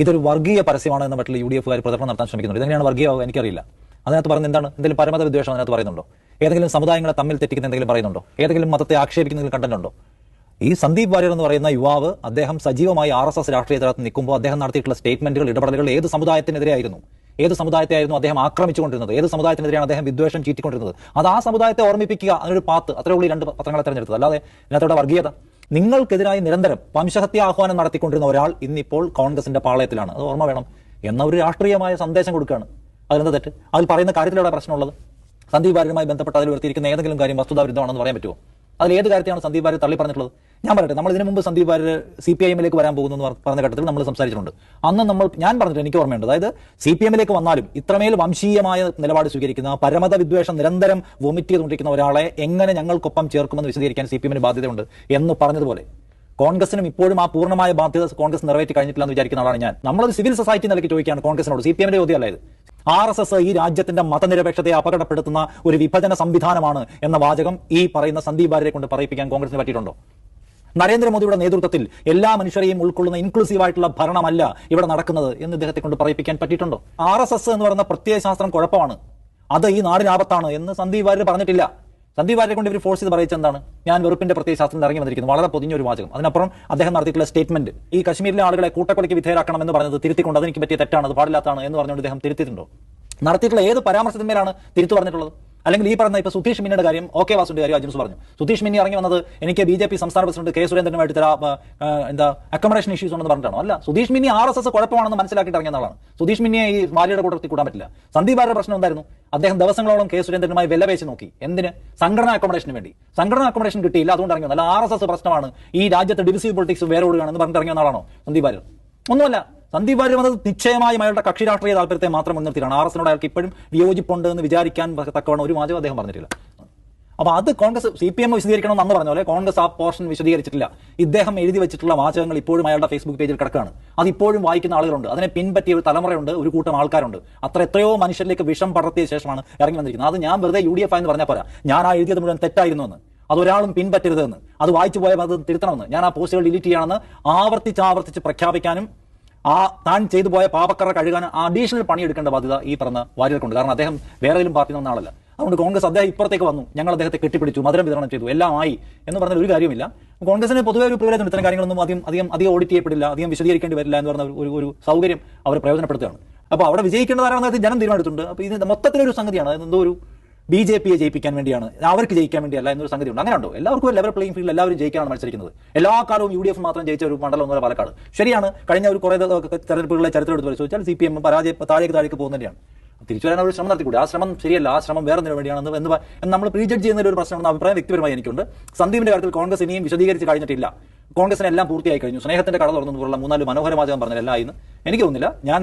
ഇതൊരു വർഗീയ പരസ്യമാണ് എന്ന മറ്റുള്ള UDF പ്രചരണം നടത്താൻ ശ്രമിക്കുന്നുണ്ട്. ഇതെങ്ങനെയാണ് വർഗീയമാവുക എനിക്കറിയില്ല. അതിനകത്ത് പറയുന്നത് എന്താണ്? എന്തെങ്കിലും പരമത വിദ്വേഷം അതിനകത്ത് പറയുന്നുണ്ടോ? ഏതെങ്കിലും സമുദായങ്ങളെ തമ്മിൽ തെറ്റിക്കുന്ന എന്തെങ്കിലും പറയുന്നുണ്ടോ? ഏതെങ്കിലും മതത്തെ ആക്ഷേപിക്കുന്ന കണ്ടന്റ് ഉണ്ടോ? ഈ സന്ദീപ് വാര്യർ എന്ന് പറയുന്ന യുവാവ് അദ്ദേഹം സജീവമായി RSS രാഷ്ട്രീയത്തിനകത്ത് നിൽക്കുമ്പോൾ അദ്ദേഹം നടത്തിയിട്ടുള്ള സ്റ്റേറ്റ്മെന്റുകൾ, ഇടപെടലുകൾ ഏത് സമുദായത്തിനെതിരെയായിരുന്നു? ഏത് സമുദായത്തെയായിരുന്നു അദ്ദേഹം ആക്രമിച്ചുകൊണ്ടിരുന്നത്? ഏത് സമുദായത്തിനെതിരെയാണ് അദ്ദേഹം വിദ്വേഷം ചീറ്റിക്കൊണ്ടിരുന്നത്? അത് ആ സമുദായത്തെ ഓർമ്മിപ്പിക്കുക, അതിനൊരു പാത്ത്. അത്രേ ഉള്ളൂ ഈ രണ്ട് പത്രങ്ങളെ തെരഞ്ഞെടുത്തത്. അല്ലാതെ ഇതിനകത്തോടെ വർഗീയത. നിങ്ങൾക്കെതിരായി നിരന്തരം വംശഹത്യ ആഹ്വാനം നടത്തിക്കൊണ്ടിരുന്ന ഒരാൾ ഇന്നിപ്പോൾ കോൺഗ്രസിന്റെ പാളയത്തിലാണ്. അത് ഓർമ്മ വേണം എന്ന ഒരു രാഷ്ട്രീയമായ സന്ദേശം കൊടുക്കുകയാണ്. അതിലെന്താ തെറ്റ്? അതിൽ പറയുന്ന കാര്യത്തിലൂടെ പ്രശ്നമുള്ളത്. സന്ദീപ് വാര്യരുമായി ബന്ധപ്പെട്ട് അതിൽ ഉയർത്തിയിരിക്കുന്ന ഏതെങ്കിലും കാര്യം വസ്തുതാവിരുദ്ധമാണെന്ന് പറയാൻ പറ്റുമോ? അതിൽ ഏത് കാര്യത്തെയാണ് സന്ദീപ് വാര്യർ തള്ളി പറഞ്ഞിട്ടുള്ളത്? ഞാൻ പറയട്ടെ, നമ്മൾ ഇതിനു മുമ്പ് സന്ദീപ് വാര്യർ CPIM-ലേക്ക് വരാൻ പോകുന്നു എന്ന് പറഞ്ഞ ഘട്ടത്തിൽ നമ്മൾ സംസാരിച്ചിട്ടുണ്ട്. അന്ന് ഞാൻ പറഞ്ഞിട്ട് എനിക്ക് ഓർമ്മയുണ്ട്. അതായത് CPM-ലേക്ക് വന്നാലും ഇത്രമേൽ വംശീയമായ നിലപാട് സ്വീകരിക്കുന്ന, പരമത വിദ്വേഷം നിരന്തരം വൊമിറ്റ് ചെയ്തുകൊണ്ടിരിക്കുന്ന ഒരാളെ എങ്ങനെ ഞങ്ങൾക്കൊപ്പം ചേർക്കുമെന്ന് വിശദീകരിക്കാൻ CPM-ന് ബാധ്യതയുണ്ട് എന്ന് പറഞ്ഞതുപോലെ കോൺഗ്രസിനും ഇപ്പോഴും ആ പൂർണ്ണമായ ബാധ്യത കോൺഗ്രസ് നിറവേറ്റി കഴിഞ്ഞിട്ടില്ല എന്ന് വിചാരിക്കുന്ന ആളാണ് ഞാൻ. നമ്മളൊരു സിവിൽ സൊസൈറ്റി നിലയ്ക്ക് ചോദിക്കുകയാണ് കോൺഗ്രസിനോട്. CPM-ന്റെ ചോദ്യമല്ല ഇത്. RSS ഈ രാജ്യത്തിന്റെ മതനിരപേക്ഷതയെ അപകടപ്പെടുത്തുന്ന ഒരു വിഭജന സംവിധാനമാണ് എന്ന വാചകം ഈ പറയുന്ന സന്ദീപ് വാര്യരെ കൊണ്ട് പറയിപ്പിക്കാൻ കോൺഗ്രസിന് പറ്റിയിട്ടുണ്ടോ? നരേന്ദ്രമോദിയുടെ നേതൃത്വത്തിൽ എല്ലാ മനുഷ്യരെയും ഉൾക്കൊള്ളുന്ന ഇൻക്ലൂസീവ് ആയിട്ടുള്ള ഭരണമല്ല ഇവിടെ നടക്കുന്നത് എന്ന് ഇദ്ദേഹത്തെ കൊണ്ട് പറയിപ്പിക്കാൻ പറ്റിയിട്ടുണ്ടോ? RSS എന്ന് പറയുന്ന പ്രത്യയശാസ്ത്രം കുഴപ്പമാണ്, അത് ഈ നാടിനാപത്താണ് എന്ന് സന്ദീപ് വാര്യർ പറഞ്ഞിട്ടില്ല. സന്ദീപ് വാര്യരെ കൊണ്ട് ഇവർ ഫോഴ്സ് ചെയ്ത് പറയിച്ച എന്താണ്? ഞാൻ വെറുപ്പിന്റെ പ്രത്യയശാസ്ത്രം ഇറങ്ങി വന്നിരിക്കുന്നു. വളരെ പൊതിഞ്ഞൊരു വാചകം. അതിനപ്പുറം അദ്ദേഹം നടത്തിയിട്ടുള്ള സ്റ്റേറ്റ്മെന്റ്, ഈ കശ്മീരിലെ ആളുകളെ കൂട്ടക്കൊലയ്ക്ക് വിധേയരാക്കണം എന്ന് പറഞ്ഞത് തിരുത്തിക്കൊണ്ട് അതെനിക്ക് പറ്റിയ തെറ്റാണ്, അത് പാടില്ലാത്താണ് എന്ന് പറഞ്ഞുകൊണ്ട് അദ്ദേഹം തിരുത്തിയിട്ടുണ്ടോ? നടത്തിയിട്ടുള്ള ഏത് പരാമർശത്തിന്മേലാണ് തിരുത്തു പറഞ്ഞിട്ടുള്ളത്? അല്ലെങ്കിൽ ഈ പറഞ്ഞ ഇപ്പൊ സുധീഷ് മിന്നിയുടെ കാര്യം, OK വാസുവിന്റെ കാര്യം അജിംസ് പറഞ്ഞു. സുധീഷ് മിന്നി ഇറങ്ങി വന്നത് എനിക്ക് BJP സംസ്ഥാന പ്രസിഡന്റ് K സുരേന്ദ്രനുമായിട്ട് അക്കോമഡേഷൻ ഇഷ്യൂസ് ഉണ്ടെന്ന് പറഞ്ഞിട്ടാണോ? അല്ല, സുധീഷ് മിന്നി RSS കുഴപ്പമാണെന്ന് മനസ്സിലാക്കിയിട്ട് ഇറങ്ങിയ ആളാണ്. സുധീഷ് മിന്നിയെ ഈ വാര്യയുടെ കൂട്ടത്തിൽ കൂടാൻ പറ്റില്ല. സന്ദീപ് വാര്യരുടെ പ്രശ്നം എന്തായിരുന്നു? അദ്ദേഹം ദിവസങ്ങളോളം K സുരേന്ദ്രനുമായി വിലപേശി നോക്കി. എന്തിന്? സംഘടനാ അക്കോമഡേഷന് വേണ്ടി. സംഘടനാ അക്കോമഡേഷൻ കിട്ടിയില്ല, അതുകൊണ്ട് ഇറങ്ങി വന്നല്ല. RSS പ്രശ്നമാണ്, ഈ രാജ്യത്തെ ഡിവിസീവ് പൊളിറ്റിക്സ് വേറെ ഓടുകയാണെന്ന് പറഞ്ഞിട്ട് ഇറങ്ങിയ ആളാണോ സന്ദീപ് വാര്യർ? ഒന്നുമല്ല. സന്ദീപ് വാര്യർ വന്നത് നിശ്ചയമായും അയാളുടെ കക്ഷി രാഷ്ട്രീയ താല്പര്യത്തെ മാത്രം മുൻനിർത്തിയാണ്. RSS-നോട് അയാൾക്ക് ഇപ്പോഴും വിയോജിപ്പുണ്ട് എന്ന് വിചാരിക്കാൻ തക്കവണ്ണം ഒരു വാചകം അദ്ദേഹം പറഞ്ഞിട്ടില്ല. അപ്പൊ അത് കോൺഗ്രസ് CPM വിശദീകരിക്കണമെന്ന് അന്ന് പറഞ്ഞ പോലെ കോൺഗ്രസ് ആ പോർഷൻ വിശദീകരിച്ചിട്ടില്ല. ഇദ്ദേഹം എഴുതി വെച്ചിട്ടുള്ള വാചകങ്ങൾ ഇപ്പോഴും അയാളുടെ ഫേസ്ബുക്ക് പേജിൽ കിടക്കുകയാണ്. അത് ഇപ്പോഴും വായിക്കുന്ന ആളുകളുണ്ട്. അതിനെ പിൻപറ്റിയ ഒരു തലമുറയുണ്ട്, ഒരു കൂട്ടം ആൾക്കാരുണ്ട്. എത്രയോ മനുഷ്യരിലേക്ക് വിഷം പടർത്തിയ ശേഷമാണ് ഇറങ്ങി വന്നിരിക്കുന്നത്. അത് ഞാൻ വെറുതെ UDF എന്ന് പറഞ്ഞാൽ പോരാ, ഞാൻ ആ എഴുതിയത് മുഴുവൻ തെറ്റായിരുന്നു എന്ന്, അതൊരാളും പിൻപറ്റരുതെന്ന്, അത് വായിച്ചു പോയാൽ അത് തിരുത്തണമെന്ന്, ഞാൻ ആ പോസ്റ്റുകൾ ഡിലീറ്റ് ചെയ്യണമെന്ന് ആവർത്തിച്ച് പ്രഖ്യാപിക്കാനും താൻ ചെയ്തു പോയ പാപക്കറ കഴുകാൻ അഡീഷണൽ പണിയെടുക്കേണ്ട ബാധ്യത ഈ പറഞ്ഞ വാര്യർക്കുണ്ട്. കാരണം അദ്ദേഹം വേറെ ഏതെങ്കിലും പാർട്ടി നിന്ന ആളല്ല. അതുകൊണ്ട് കോൺഗ്രസ് അദ്ദേഹം ഇപ്പുറത്തേക്ക് വന്നു, ഞങ്ങൾ അദ്ദേഹത്തെ കെട്ടിപ്പിടിച്ചു, മധുരം വിതരണം ചെയ്തു, എല്ലാം ആയി എന്ന് പറഞ്ഞാൽ ഒരു കാര്യമില്ല. കോൺഗ്രസിന് പൊതുവെ ഒരു പ്രിവിലേജ് ഉണ്ട്, ഇത്തരം കാര്യങ്ങളൊന്നും അധികം ഓഡിറ്റ് ചെയ്യപ്പെടില്ല, അധികം വിശദീകരിക്കേണ്ടി വരില്ല എന്ന് പറഞ്ഞ ഒരു സൗകര്യം അവർ പ്രയോജനപ്പെടുത്തുകയാണ്. അപ്പോൾ അവിടെ വിജയിക്കേണ്ടതാണെന്ന് ജനം തീരുമാനിച്ചിട്ടുണ്ട്. അപ്പോൾ ഇത് മൊത്തത്തിലൊരു സംഗതിയാണ്, എന്തോ ഒരു BJP-യെ ജയിപ്പിക്കാൻ വേണ്ടിയാണ്, അവർക്ക് ജയിക്കാൻ വേണ്ടിയല്ല എന്നൊരു സംഗതി ഉണ്ട്. അങ്ങനെ ഉണ്ടോ? എല്ലാവർക്കും ലെവൽ പ്ലേയിങ് ഫീൽഡിൽ എല്ലാവരും ജയിക്കാനാണ് മത്സരിക്കുന്നത്. എല്ലാ കാലവും UDF മാത്രം ജയിച്ച ഒരു മണ്ഡലം ഒന്നുമല്ല പാലക്കാട്. ശരിയാണ്, കഴിഞ്ഞ ഒരു കുറേ തെരഞ്ഞെടുപ്പുകളെ ചരിത്രം എടുത്ത് പരിശോധിച്ചാൽ CPM താഴേക്ക് പോകുന്നതന്നെയാണ്. തിരിച്ചു വരാൻ ഒരു ശ്രമം നടത്തിക്കൂടെ? ആ ശ്രമം ശരിയല്ല, ആ ശ്രമം വേറെ എന്തിനു വേണ്ടിയാണെന്ന് എന്ന് നമ്മൾ പ്രീജഡ്ജ് ചെയ്യുന്ന ഒരു പ്രശ്നമാണെന്ന് അഭിപ്രായം വ്യക്തിപരമായി എനിക്കുണ്ട്. സന്ദീപിന്റെ കാര്യത്തിൽ കോൺഗ്രസ് ഇനിയും വിശദീകരിച്ച് കഴിഞ്ഞിട്ടില്ല. കോൺഗ്രസിനെല്ലാം പൂർത്തിയായി കഴിഞ്ഞു. സ്നേഹത്തിന്റെ കട തുറന്നു പോലുള്ള 3-4 മനോഹര വാചകം പറഞ്ഞാൽ എല്ലാം ആയിന്ന് എനിക്ക് തോന്നുന്നില്ല. ഞാൻ